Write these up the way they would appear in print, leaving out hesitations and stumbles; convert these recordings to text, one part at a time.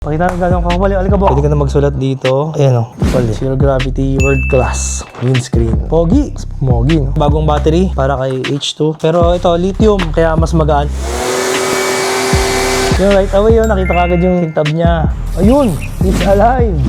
Pakita natin gano'ng kakapal yung alikabok. Pwede ka na magsulat dito. Ayan o, zero gravity, world class, windscreen. Pogi, pogi no? Bagong battery para kay H2. Pero ito, lithium, kaya mas magaan. Yung right away yun, nakita ka agad yung tab niya. Ayun, it's alive.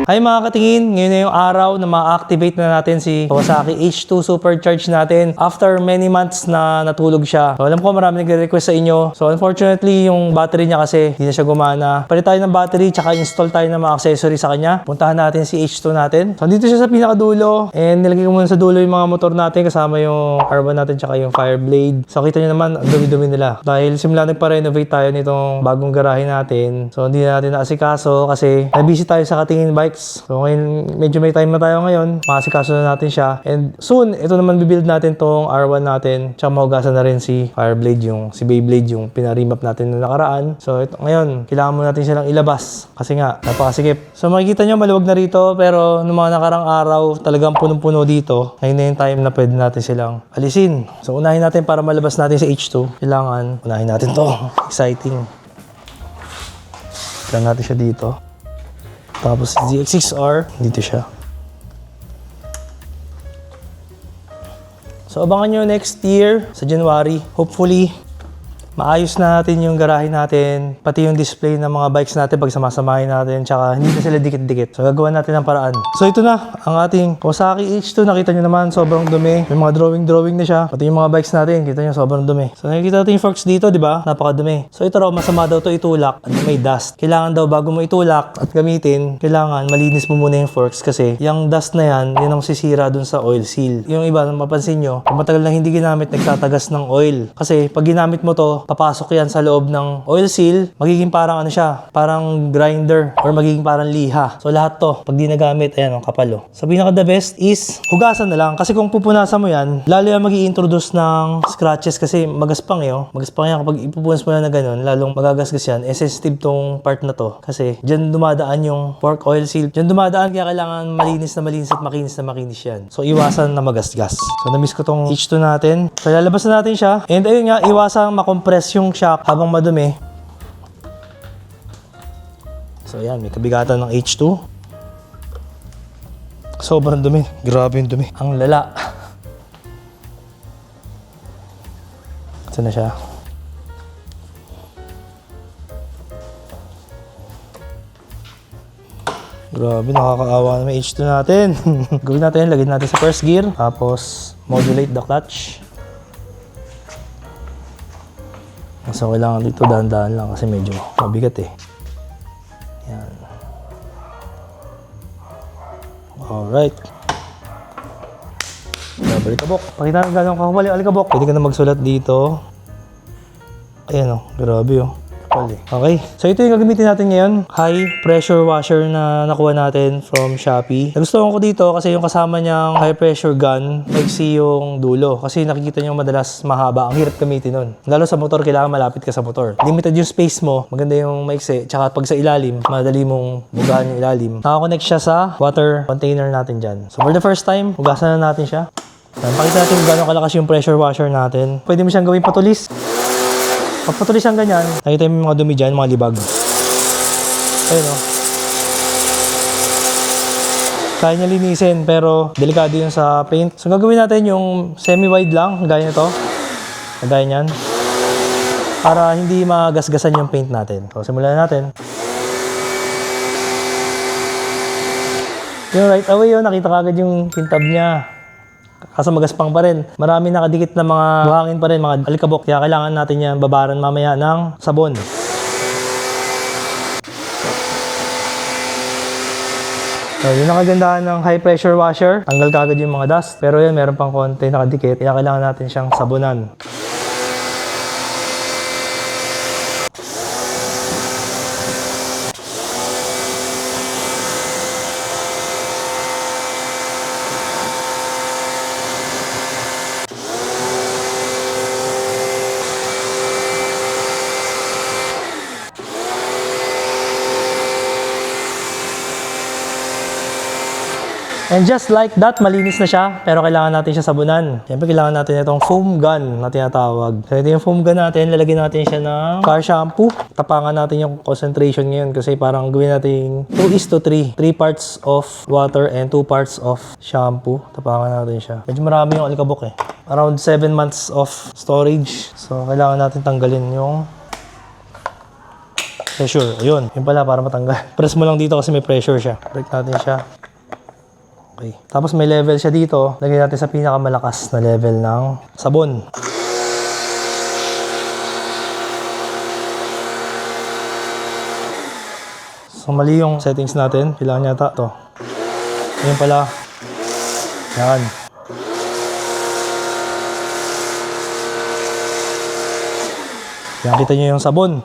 Hi mga katingin, ngayon na yung araw na ma-activate na natin si Kawasaki H2 Supercharge natin after many months na natulog siya. So, alam ko marami nagre-request sa inyo. So unfortunately, yung battery niya kasi hindi na siya gumana. Palit tayo ng battery tsaka install tayo ng mga accessory sa kanya. Puntahan natin si H2 natin. So dito siya sa pinakadulo and nilagay ko muna sa dulo yung mga motor natin kasama yung R1 natin tsaka yung Fireblade. So kita nyo naman, ang dumi-dumi nila. Dahil simula nagpa-renovate tayo nitong bagong garahe natin. So hindi na natin naasikaso kasi nabisi tayo sa Katingin Bikes. So ngayon, medyo may time na tayo ngayon. Makasikaso na natin siya. And soon, ito naman bibuild natin tong R1 natin. Tsaka mahugasan na rin si Fireblade, si Beyblade, yung pinarimap natin na nakaraan. So ito, ngayon, kailangan mo natin silang ilabas. Kasi nga, napakasikip. So makikita nyo, maluwag na rito. Pero nung mga nakarang araw, talagang punong-puno dito. Ngayon na yung time na pwede natin silang alisin. So unahin natin para malabas natin si H2. Kailangan, unahin natin to. Exciting. Kailangan natin siya dito. Tapos ZX6R, dito siya. So abangan nyo next year sa January. Hopefully, maayos na natin yung garahe natin, pati yung display ng mga bikes natin pag samasamahin natin, tsaka hindi na sila dikit-dikit. So gagawa natin ng paraan. So ito na, ang ating Kawasaki H2. Nakita nyo naman, sobrang dumi. May mga drawing na siya. Pati yung mga bikes natin, kita nyo, sobrang dumi. So nakikita natin yung forks dito, di ba? Napakadumi. So ito raw, masama daw to itulak at may dust. Kailangan daw bago mo itulak at gamitin, kailangan malinis mo muna yung forks kasi yung dust na yan, yun ang sisira dun sa oil seal. Yung iba, mapansin nyo, kung matagal na hindi ginamit, nagtatagas ng oil. Kasi pag ginamit mo to, papasok yan sa loob ng oil seal, magiging parang ano siya, parang grinder or magiging parang liha. So lahat to, pag di nagamit, ayan, ang kapal oh. So pinaka the best is, hugasan na lang. Kasi kung pupunasan mo yan, lalo yan mag-i-introduce ng scratches kasi magaspang eh oh. Magaspang yan kapag ipupunas mo yan na ganun, lalong magagasgas yan. Sensitive tong part na to. Kasi dyan dumadaan yung fork oil seal. Dyan dumadaan kaya kailangan malinis na malinis at makinis na makinis yan. So iwasan na magasgas. So namiss ko tong H2 natin. So lalabas na natin siya. And ayun nga, iwasan makompress yung shock habang madumi. So yan, may kabigatan ng H2. Sobrang dumi. Grabe yung dumi. Ang lala. Ito na siya. Grabe, nakakaawa naman H2 natin. Gawin natin, lagyan natin sa first gear. Tapos, modulate the clutch. So, kailangan dito dahan-dahan lang kasi medyo mabigat eh. Yan. Alright. Grabe, alikabok. Pakita natin gano'ng kakapal yung alikabok. Pwede ka na magsulat dito. Ayan o, grabe o. Okay, so ito yung gagamitin natin ngayon. High pressure washer na nakuha natin from Shopee. Nagustuhan ko dito kasi yung kasama niyang high pressure gun, maiksi yung dulo. Kasi nakikita niyo madalas mahaba. Ang hirap gamitin nun. Lalo sa motor, kailangan malapit ka sa motor. Limited yung space mo, maganda yung maiksi. Tsaka pag sa ilalim, madali mong bugahan yung ilalim. Nakakonect siya sa water container natin dyan. So for the first time, hugasan na natin siya. Pakita natin kung gano'ng kalakas yung pressure washer natin. Pwede mo siyang gawing patulis. Pag patuloy siyang ganyan, nakita mo yung mga dumi dyan, mga libag. Ayun o. Kaya niya linisin, pero delikado yun sa paint. So gagawin natin yung semi-wide lang, gaya nito. Gaya niyan. Para hindi magasgasan yung paint natin. So simulan natin. Yung right away yun, nakita ka agad yung tintab niya. Kaso magaspang pa rin. Marami nakadikit na mga buhangin pa rin, mga alikabok. Kaya kailangan natin yan babaran mamaya ng sabon. So, yun ang kagandahan ng high pressure washer. Tanggal kagad yung mga dust. Pero yan, meron pang konti nakadikit. Kaya kailangan natin siyang sabunan. And just like that, malinis na siya, pero kailangan natin siya sabunan. Siyempre, kailangan natin itong foam gun na tinatawag. So, ito yung foam gun natin, lalagyan natin siya ng car shampoo. Tapangan natin yung concentration ngayon kasi parang gawin natin 2:3. 3 parts of water and 2 parts of shampoo. Tapangan natin siya. Medyo marami yung alikabok eh. Around 7 months of storage. So, kailangan natin tanggalin yung pressure. Ayun. Yun pala para matanggal. Press mo lang dito kasi may pressure siya. Break natin siya. Okay. Tapos may level siya dito. Lagyan natin sa pinakamalakas na level ng sabon. So mali yung settings natin. Kailangan yata ito. Ayun pala. Yan. Yan, kita nyo yung sabon.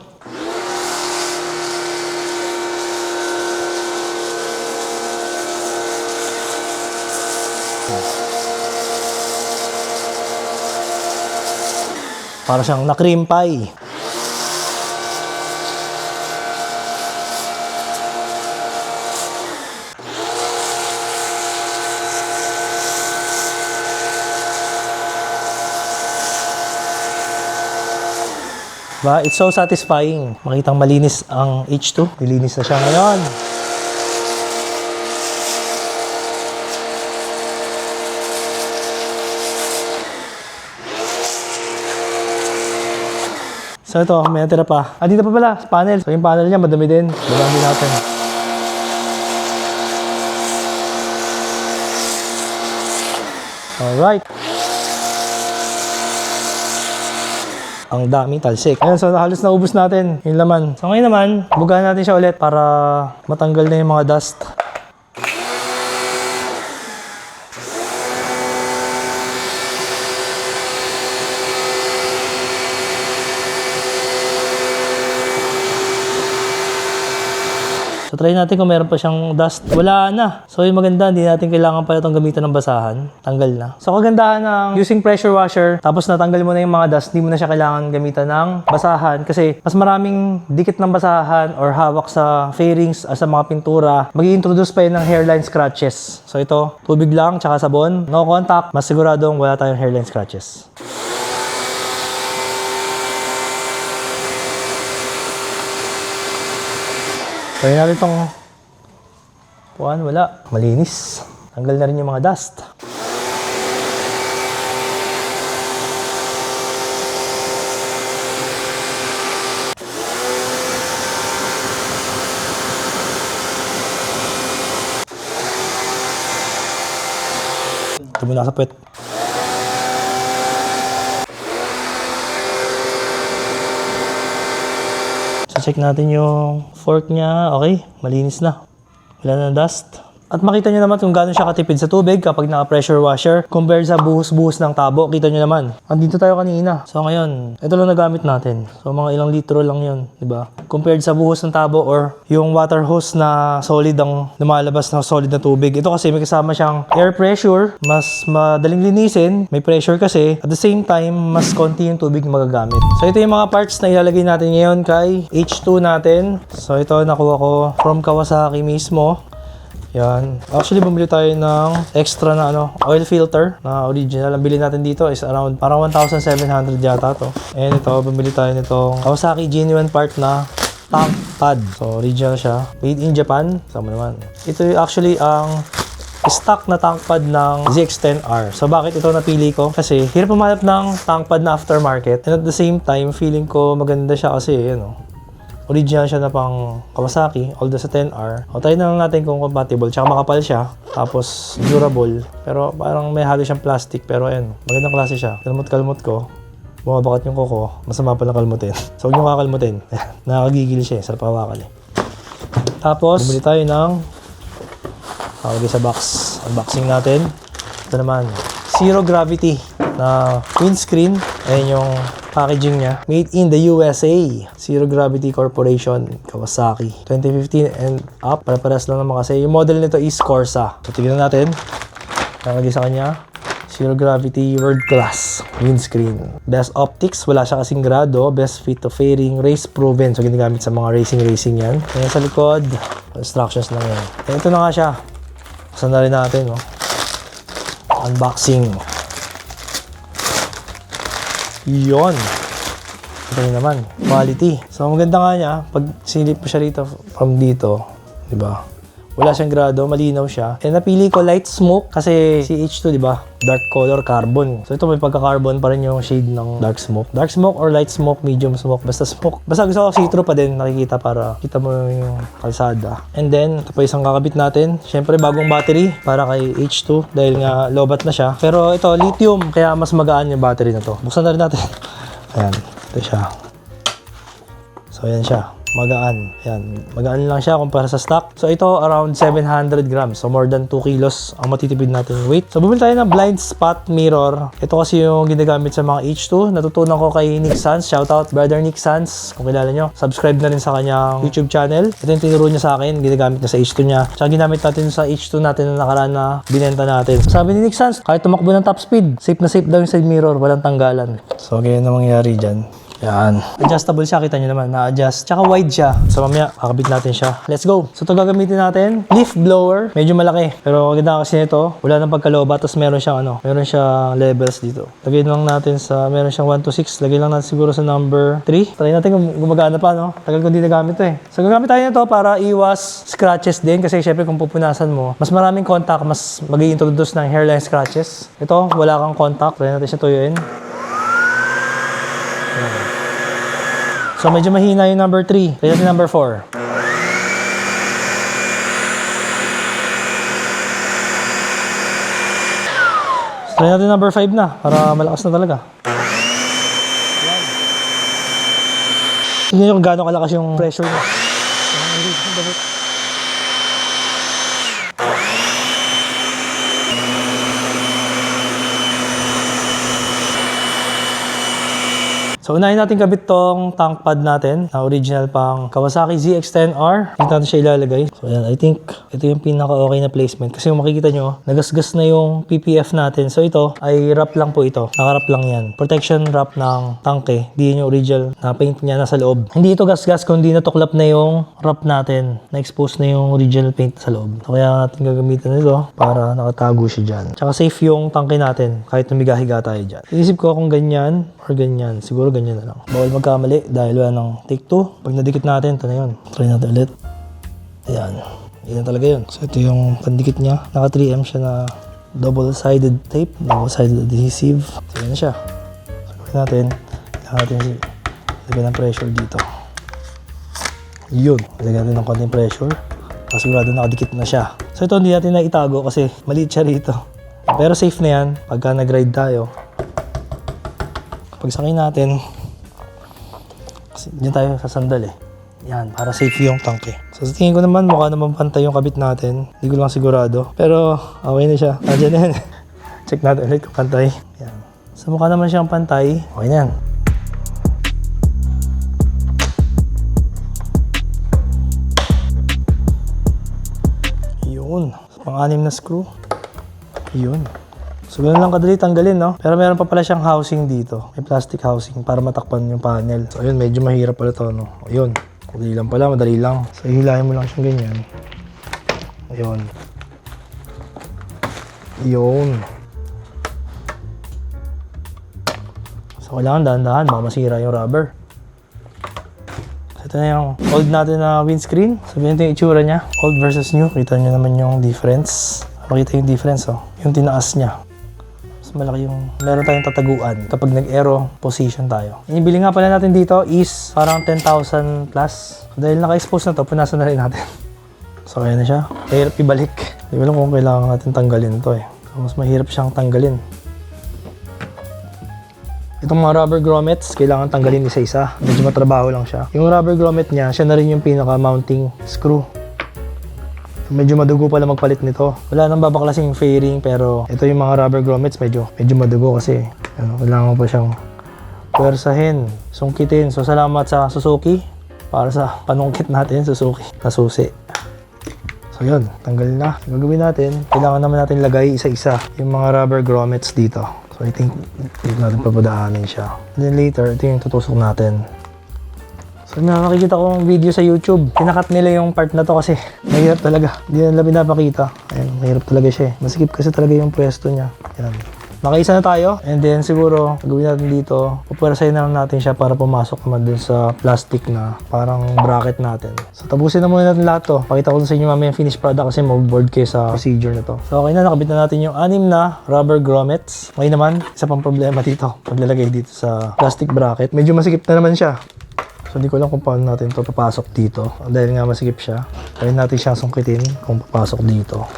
Para siyang na-cream pie. Diba? It's so satisfying. Makitang malinis ang H2. Nilinis na siya ngayon. So ito, may natira pa. Dito pa pala, panel. So yung panel niya, madami din. Madami natin. Alright. Ang daming talsik. Ayan, so halos naubos natin yung laman. So ngayon naman, bugahan natin siya ulit para matanggal na yung mga dust. So try natin kung meron pa siyang dust. Wala na. So yung maganda, hindi natin kailangan pala itong gamitan ng basahan. Tanggal na. So kagandahan ng using pressure washer, tapos natanggal mo na yung mga dust, hindi mo na siya kailangan gamitan ng basahan kasi mas maraming dikit ng basahan or hawak sa fairings sa mga pintura. Mag-i-introduce pa yun ng hairline scratches. So ito, tubig lang, tsaka sabon. No contact. Mas siguradong wala tayong hairline scratches. Try natin itong puan, wala. Malinis. Tanggal na rin yung mga dust. Ito muna sa puwet. Check natin yung fork niya. Okay, malinis na. Wala na dust. At makita nyo naman kung gaano siya katipid sa tubig kapag naka-pressure washer compared sa buhos-buhos ng tabo. Kita nyo naman. Andito tayo kanina. So ngayon, ito lang nagamit natin. So mga ilang litro lang yun, diba? Compared sa buhos ng tabo or yung water hose na solid ang lumalabas na solid na tubig. Ito kasi may kasama siyang air pressure. Mas madaling linisin. May pressure kasi. At the same time, mas konti yung tubig na magagamit. So ito yung mga parts na ilalagay natin ngayon kay H2 natin. So ito nakuha ko from Kawasaki mismo. Yan. Actually, bumili tayo ng extra na oil filter na original. Ang bili natin dito is around parang 1,700 yata to. And ito, bumili tayo nitong Kawasaki genuine part na tank pad. So, original siya. Made in Japan. Sama naman. Ito actually ang stock na tank pad ng ZX-10R. So, bakit ito napili ko? Kasi, hirap pumanap ng tank pad na aftermarket. And at the same time, feeling ko maganda siya kasi, original siya na pang Kawasaki, although sa 10R. O, try na lang natin kung compatible. Tsaka makapal siya, tapos durable. Pero parang may halo siyang plastic. Pero ayun, magandang klase siya. Kalmot-kalmot ko. Bumabakat yung kuko. Masama pala kalmutin. So, huwag nyo kakalmutin. Nakakagigil siya eh. Sarap hawakan eh. Tapos, bumili tayo ng lagay sa box. Unboxing natin. Ito naman, Zero Gravity na windscreen. Ayan yung packaging niya. Made in the USA. Zero Gravity Corporation, Kawasaki. 2015 and up. Para-paras lang naman kasi. Yung model nito is Corsa. So, tignan natin. Nakalagay sa kanya. Zero Gravity World Class windscreen. Best optics. Wala siya kasing grado. Best fit to fairing. Race proven. So, ginagamit sa mga racing yan. Ayan sa likod. Instructions lang yan. Ayan, ito na nga siya. Buksan na rin natin, no? Unboxing. Yon. Ito yun naman. Quality. So, maganda nga niya. Pag sinilip mo siya rito from dito, di ba? Wala siyang grado, malinaw siya. And napili ko light smoke kasi si H2, di ba? Dark color carbon. So ito may pagka-carbon pa rin yung shade ng dark smoke. Dark smoke or light smoke, medium smoke, basta smoke. Basta gusto ko see-through pa din nakikita para kita mo yung kalsada. And then, ito pa isang kakabit natin. Siyempre, bagong battery para kay H2 dahil nga lobat na siya. Pero ito, lithium, kaya mas magaan yung battery na to. Buksan na rin natin. Ayan, ito siya. So ayan siya. Magaan. Ayan. Magaan lang siya kumpara sa stock. So ito around 700 grams. So more than 2 kilos ang matitipid natin yung weight. So bumili tayo ng blind spot mirror. Ito kasi yung ginagamit sa mga H2. Natutunan ko kay Nick Sans. Shoutout brother Nick Sans. Kung kilala nyo. Subscribe na rin sa kanyang YouTube channel. Ito yung tinuro niya sa akin. Ginagamit niya sa H2 niya. Tsaka ginamit natin sa H2 natin na nakaraan na binenta natin. So, sabi ni Nick Sans, kahit tumakbo ng top speed, safe na safe daw yung side mirror. Walang tanggalan. So ganyan na mangyayari dyan. Yan. Adjustable siya, kita nyo naman, na-adjust. Tsaka wide siya. So mamaya, kakabit natin siya. Let's go! So ito gagamitin natin, leaf blower. Medyo malaki. Pero ganda kasi nito, wala nang pagkaloba. Tapos meron siyang meron siyang levels dito. Lagay lang natin sa, meron siyang 1 to 6. Lagay lang natin siguro sa number 3. Try natin kung gumagana pa, no? Tagal ko hindi nagamit to eh. So gagamit tayo nito para iwas scratches din. Kasi syempre kung pupunasan mo, mas maraming contact, mas mag-i-introduce ng hairline scratches. Ito, wala kang contact. Try natin siya tuyuin. So medyo mahina yung number 3. Kaya natin number 4. So, try natin number 5 na para malakas na talaga. Tingnan nyo kung gaano kalakas yung pressure niya. So, unahin natin kabit tong tank pad natin na original pang Kawasaki ZX-10R. Dito natin siya ilalagay. So, ayan. I think ito yung pinaka-okay na placement. Kasi kung makikita nyo, nagasgas na yung PPF natin. So, ito ay wrap lang po ito. Naka-wrap lang yan. Protection wrap ng tanke. Hindi yun yung original na paint niya nasa loob. Hindi ito gasgas kundi natuklap na yung wrap natin. Na-expose na yung original paint sa loob. So, kaya natin gagamitin ito para nakatago siya dyan. Tsaka safe yung tanke natin kahit namigahiga tayo dyan. Inisip ko kung ganyan or ganyan. Siguro ganyan na lang. Bawal magkamali dahil wala ng take 2. Pag nadikit natin, ito na yun. Try natin ulit. Ayan. Yan talaga yun. So ito yung pandikit niya. Naka 3M siya na double-sided tape. Double-sided adhesive. So yan na siya. So gawin natin. Kailangan natin lagyan ng pressure dito. Yun. Lagyan natin ng konting pressure. Sigurado nakadikit na siya. So ito hindi natin na itago kasi maliit siya rito. Pero safe na yan pagka nag-ride tayo. Pagsakay natin, kasi dyan tayo sa sandal eh. Yan, para safe yung tanke. So sa tingin ko naman, mukha naman pantay yung kabit natin. Hindi ko lang sigurado. Pero okay na siya. Dyan na yan. Check natin ulit kung pantay. Yan. So mukha naman siyang pantay. Okay na yan. Yun. Pang-anim na screw. Yun. So, ganun lang kadali tanggalin, no? Pero meron pa pala siyang housing dito. May plastic housing para matakpan yung panel. So, ayun, medyo mahirap pala to, no? Ayun. Madali lang pala, madali lang. So, hilahin mo lang siyang ganyan. Ayun. Ayun. So, kailangan dahan-dahan. Baka masira yung rubber. So, ito na yung old natin na windscreen. Sabihin natin yung itsura niya. Old versus new. Kita niyo naman yung difference. Makita yung difference, oh. Yung tinaas niya. Malaki yung meron tayong tataguan kapag nag-aero position tayo. Yung bili nga pala natin dito is parang 10,000 plus. So, dahil naka-expose na to, punasan na rin natin. So, ayan na siya. Mahirap ibalik. Hindi ko alam kung kailangan natin tanggalin to eh. So, mas mahirap siyang tanggalin. Itong mga rubber grommets, kailangan tanggalin isa-isa. Medyo matrabaho lang siya. Yung rubber grommet niya, siya na rin yung pinaka-mounting screw. Medyo madugo pala magpalit nito. Wala nang babaklasing fairing pero ito yung mga rubber grommets medyo madugo kasi kailangan pa siyang pwersahin, sungkitin. So salamat sa Suzuki para sa panungkit natin, Suzuki na susi. So yun, tanggal na. Gagawin natin, kailangan naman natin lagay isa-isa yung mga rubber grommets dito. So I think dito natin papadaanin siya. And then later, ito yung tutusok natin. So nakakita ko ng video sa YouTube. Pinakat nila yung part na to kasi mahirap talaga. Hindi nila pinapakita. Ayan, mahirap talaga siya eh. Masikip kasi talaga yung pwesto niya. Ayan. Nakaisa na tayo. And then siguro, gawin natin dito. Pupwersahin na lang natin siya para pumasok naman dun sa plastic na parang bracket natin. So tapusin na muna natin lahat to. Pakita ko sa inyo mamaya yung finished product kasi mag-board kayo sa procedure na to. So okay na, nakabit na natin yung 6 na rubber grommets. Ngayon naman, isa pang problema dito. Paglalagay dito sa plastic bracket. Medyo masikip na naman siya. So hindi ko lang kung paano natin ito papasok dito. Dahil nga masikip siya, kaya natin siyang sungkitin kung papasok dito.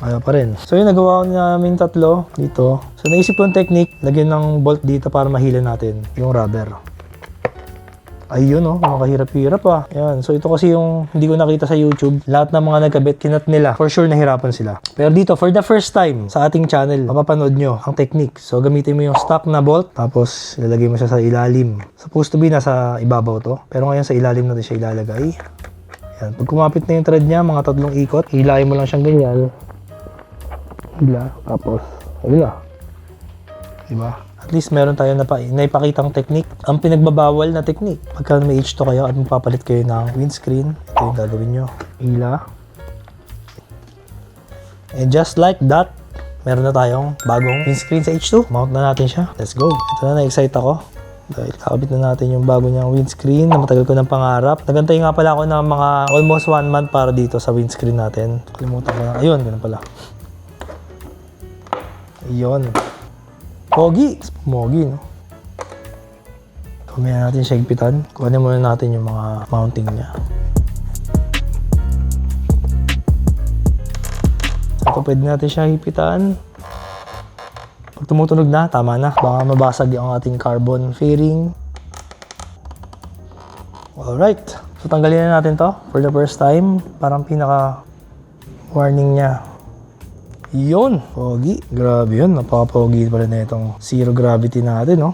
Ayaw pa rin. So yun, nagawa namin tatlo dito. So naisip ko yung technique, lagyan ng bolt dito para mahila natin yung rubber. Ayun oh, makahirap-hirap ah. Yan. So ito kasi yung hindi ko nakita sa YouTube. Lahat ng mga nagkabit, kinat nila. For sure nahirapan sila. Pero dito, for the first time sa ating channel, mapapanood nyo ang technique. So gamitin mo yung stock na bolt, tapos ilalagay mo siya sa ilalim. Supposed to be nasa ibabaw to. Pero ngayon sa ilalim natin siya ilalagay. Yan. Pag kumapit na yung thread niya, mga 3 ikot, hilahin mo lang siyang ganyan. Hila, tapos hila. Diba? At least meron tayo naipakitang technique. Ang pinagbabawal na technique. Pagka may H2 kayo at mapapalit kayo ng windscreen, ito yung gagawin nyo. Hila. And just like that, meron na tayong bagong windscreen sa H2. Mount na natin siya. Let's go. Ito na, na-excite ako. Dahil kakabit na natin yung bago niyang windscreen na matagal ko ng pangarap. Nagantay nga pala ako ng mga almost 1 month para dito sa windscreen natin. Kalimutan ko na. Ayun, ganun pala. Ayun. Pogi. Pogi, no? Kumain natin siya higpitan. Kuhanin muna natin yung mga mounting niya. So, pwede natin siya higpitan. Pag tumutunog na, tama na. Baka mabasag yung ating carbon fairing. Alright. So, tanggalin na natin to for the first time. Parang pinaka-warning niya. Yun, pogi. Grabe yun, napaka-pogi pa rin na itong zero gravity natin, no?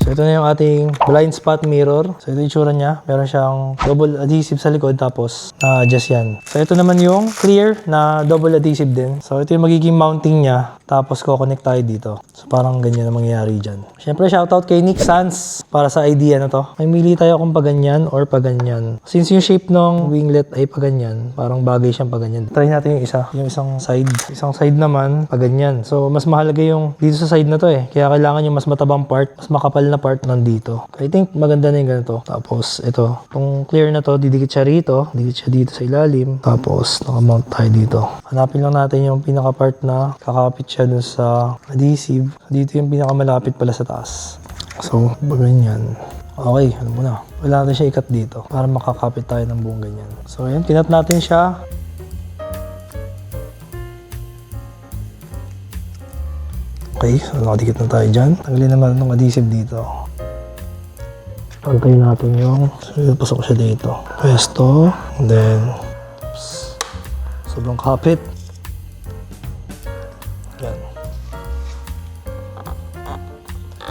So ito na yung ating blind spot mirror. So ito yung itsura niya. Meron siyang double adhesive sa likod tapos na-adjust yan. So ito naman yung clear na double adhesive din. So ito yung magiging mounting niya. Tapos ko-connect tayo dito. So parang ganyan ang mangyayari dyan. Siyempre shoutout kay Nick Sans para sa idea na to. May mili tayo kung paganyan or paganyan. Since yung shape ng winglet ay paganyan, parang bagay siyang paganyan. Try natin yung isa. Yung isang side. Isang side naman paganyan. So mas mahalaga yung dito sa side na to eh. Kaya kailangan yung mas matabang part, mas makapal na part nandito. I think maganda na yung ganito. Tapos ito. Itong clear na to, didikit siya rito. Didikit siya dito sa ilalim. Tapos nakamount tayo dito. Hanapin lang natin yung pinaka part na kakapit siya dun sa adhesive. Dito yung pinakamalapit pala sa taas. So, ganyan. Okay, alam mo na. Wala natin siya ikat dito para makakapit tayo ng buong ganyan. So, ayan. Kinat natin siya. Okay, so nakadikit na tayo dyan. Tanggalin naman itong adhesive dito. Pantayin natin yung... So, pasok siya dito. Pwesto. And then... sobrang kapit. Yan.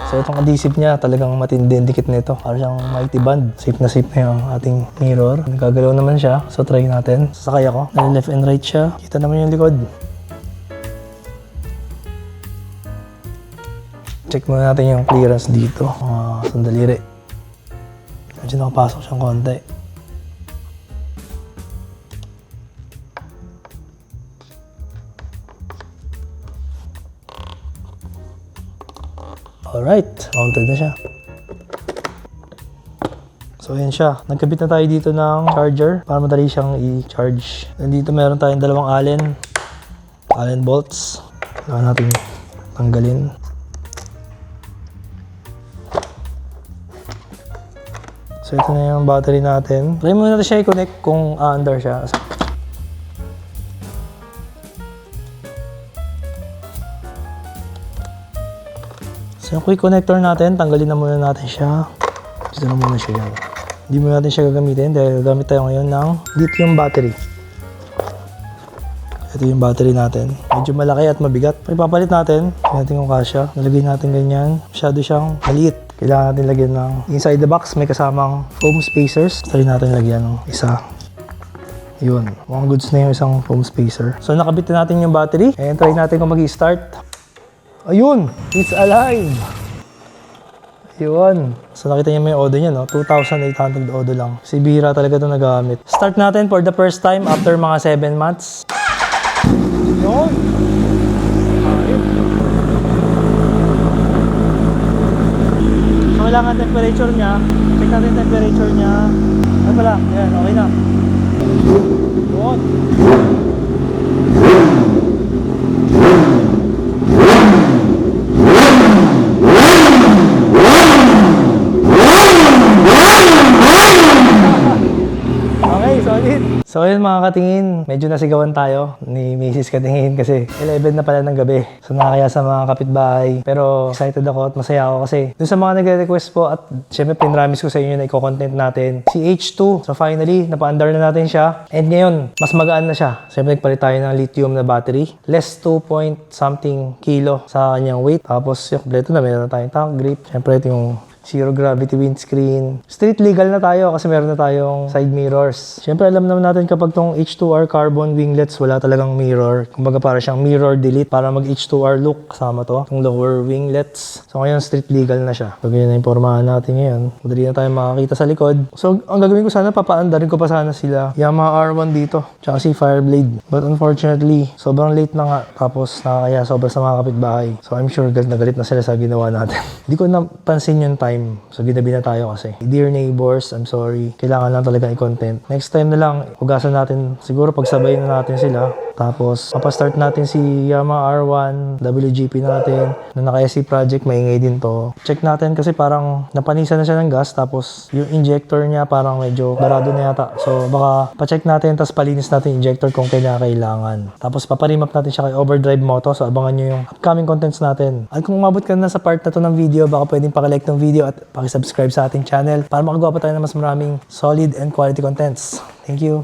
So itong adhesive niya talagang matindi ang dikit nito. Para siyang mighty band. Safe na yung ating mirror. Nagkagalaw naman siya. So try natin. Sasakay ako. Left and right siya. Kita naman yung likod. Check muna natin yung clearance dito. Sandaliri. Medyo nakapasok siyang konti. Alright, mounted na siya. So ayan siya. Nagkabit na tayo dito ng charger para madali siyang i-charge. Nandito meron tayong dalawang Allen bolts. Kailangan natin tanggalin. So ito na yung battery natin. Try muna natin siya i-connect kung under siya. So yung quick connector natin, tanggalin na muna natin siya. Dito na muna siya yan. Hindi muna natin siya gagamitin dahil gagamit tayo ngayon ng lithium battery. Ito yung battery natin. Medyo malaki at mabigat. Ipapalit natin. Tingnan natin kung kasya. Nalagay natin ganyan. Masyado siyang maliit. Kailangan natin lagyan ng inside the box. May kasamang foam spacers. Try natin lagyan ng isa. Yun, mukhang goods na yung isang foam spacer. So nakabit na natin yung battery and try natin kung mag-start. Ayun, it's alive! Yun. So nakita niyo may odo niya, no? 2,800 odo lang. Si bihira talaga ito nagamit. Start natin for the first time after mga 7 months. Yun. So wala nga temperature niya. Check natin yung temperature niya. Ano pala? Yan, okay na. Yun. So ayun mga katingin, medyo nasigawan tayo ni Mrs. Katingin kasi 11 na pala ng gabi. So nakakaya sa mga kapitbahay. Pero excited ako at masaya ako kasi dun sa mga nagre-request po at syempre pinramis ko sa inyo na i-content natin si H2. So finally, napa-under na natin siya. And ngayon, mas magaan na siya. Syempre nagpalit tayo ng lithium na battery. Less 2 point something kilo sa kanyang weight. Tapos yung kompleto na, meron na tayong tank grip. Syempre ito yung zero gravity windscreen. Street legal na tayo kasi meron na tayong side mirrors. Siyempre alam naman natin kapag tong H2R carbon winglets wala talagang mirror. Kumbaga para siyang mirror delete para mag H2R look kasama to. Yung lower winglets. So ngayon street legal na siya. So ganyan na yung pormahan natin ngayon. Madali na tayo makakita sa likod. So ang gagawin ko sana, papaandarin ko pa sana sila Yamaha R1 dito. Tsaka si Fireblade. But unfortunately, sobrang late na nga. Tapos nakakaya sobra sa mga kapitbahay. So I'm sure galit na sila sa ginawa natin. Hindi ko napansin yung time. So, ginabi na tayo kasi. Dear neighbors, I'm sorry. Kailangan lang talaga i-content. Next time na lang, hugasan natin. Siguro pagsabay na natin sila. Tapos, mapastart natin si Yamaha R1, WGP natin. Na naka-SC project, maingay din to. Check natin kasi parang napanisan na siya ng gas. Tapos, yung injector niya parang medyo barado na yata. So, baka pa-check natin, tapos palinis natin yung injector kung kailangan. Tapos, paparimap natin siya kay Overdrive Moto. So, abangan nyo yung upcoming contents natin. At kung umabot ka na sa part na to ng video, baka pwedeng pakilike ng video at pakisubscribe sa ating channel para makagawa pa tayo ng mas maraming solid and quality contents. Thank you!